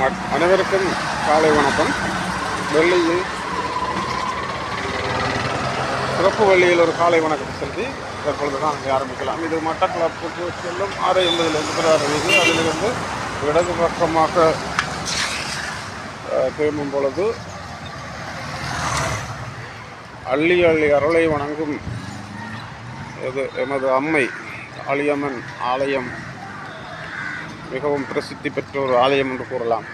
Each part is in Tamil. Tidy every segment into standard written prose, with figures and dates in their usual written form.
அனைவருக்கும் காலை வணக்கம். வெள்ளியில் சிறப்பு வெள்ளியில் ஒரு காலை வணக்கம் செலுத்தி தற்பொழுது தான் அங்கே ஆரம்பிக்கலாம். இது மட்டக்களப்புக்கு செல்லும் 6:50 வீதி. அதிலிருந்து இடது பக்கமாக திரும்பும் பொழுது அள்ளி அள்ளி அருளை வணங்கும் இது எமது அம்மை காளியம்மன் ஆலயம். மிகவும் பிரசித்தி பெற்ற ஒரு ஆலயம் என்று கூறலாம்.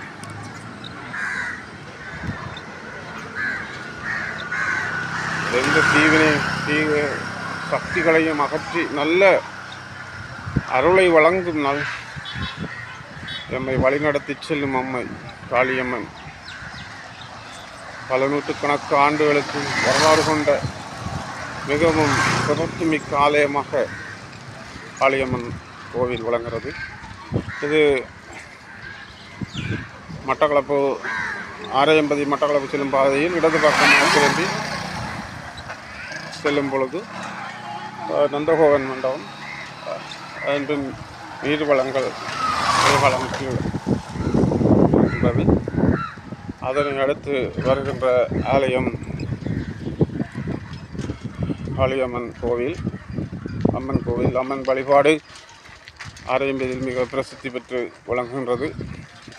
எந்த தீய சக்திகளையும் அகற்றி நல்ல அருளை வழங்கும் நாள் எம்மை வழிநடத்தி செல்லும் அம்மை காளியம்மன். பல நூற்றுக்கணக்கு ஆண்டுகளுக்கு வரலாறு கொண்ட மிகவும் சிறப்புமிக்க ஆலயமாக காளியம்மன் கோவில் விளங்குகிறது. இது மட்டக்களப்பு 6:50 மட்டக்களப்பு செல்லும் பாதையில் இடது பக்கமாக திரும்பி செல்லும் பொழுது நந்தகோவன் மண்டபம் அதன் நீர் வளங்கள் உள்ளது. அதனை அடுத்து வருகின்ற ஆலயம் காளியம்மன் கோவில், அம்மன் கோவில். அம்மன் வழிபாடு 6:50 மிக பிரசித்தி பெற்று விளங்குகின்றது.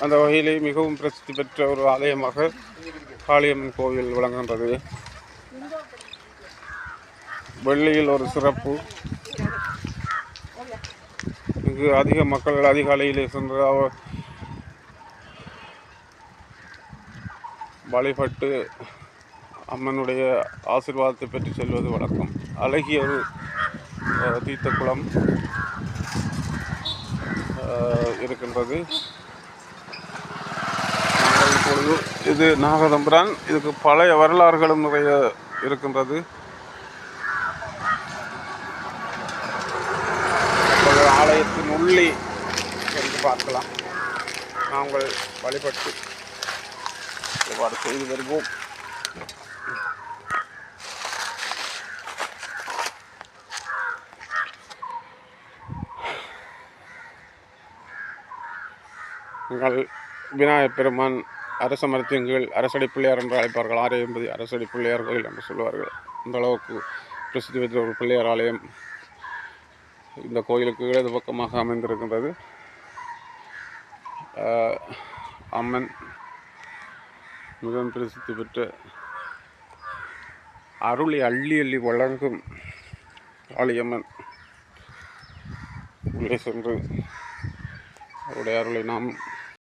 அந்த வகையிலே மிகவும் பிரசித்தி பெற்ற ஒரு ஆலயமாக காளியம்மன் கோவில் விளங்குகின்றது. வெள்ளியில் ஒரு சிறப்பு, இங்கு அதிக மக்கள் அதிகாலையிலே சென்று வழிபட்டு அம்மனுடைய ஆசீர்வாதத்தை பெற்று செல்வது வழக்கம். அழகிய ஒரு தீர்த்த குளம் இருக்கின்றது. இப்பொழுது இது நாகதம்பிரான். இதுக்கு பழைய வரலாறுகளும் நிறைய இருக்கின்றது. ஆலயத்தின் உள்ளே சென்று பார்க்கலாம். நாங்கள் வழிபட்டு இவ்வாறு செய்து வருவோம். எங்கள் விநாயகப் பெருமான் அரச மரத்தின் கீழ் அரசடி பிள்ளையார் என்று அழைப்பார்கள். 6:50 அரசடி பிள்ளையார் கோயில் என்று சொல்வார்கள். அந்த அளவுக்கு பிரசித்தி பெற்ற ஒரு பிள்ளையார் ஆலயம் இந்த கோயிலுக்கு இடது பக்கமாக அமைந்திருக்கின்றது. அம்மன் மிகவும் பிரசித்தி பெற்ற அருளை அள்ளி அள்ளி வழங்கும் காளியம்மன். உள்ளே சென்று அவருடைய அருளை நாம்